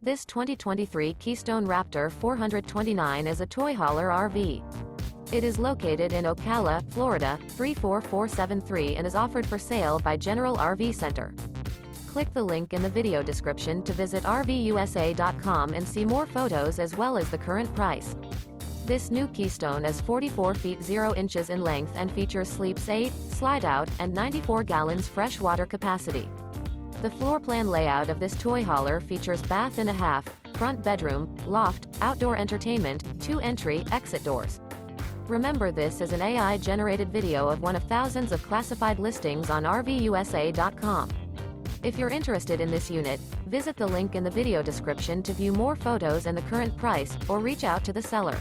This 2023 Keystone Raptor 429 is a toy hauler RV. It is located in Ocala, Florida, 34473 and is offered for sale by General RV Center. Click the link in the video description to visit RVUSA.com and see more photos as well as the current price. This new Keystone is 44 feet 0 inches in length and features sleeps 8, Slideout, and 94 gallons fresh water capacity. The floor plan layout of this toy hauler features bath and a half, front bedroom, loft, outdoor entertainment, 2 entry, exit doors. Remember, this is an AI-generated video of one of thousands of classified listings on RVUSA.com. If you're interested in this unit, visit the link in the video description to view more photos and the current price, or reach out to the seller.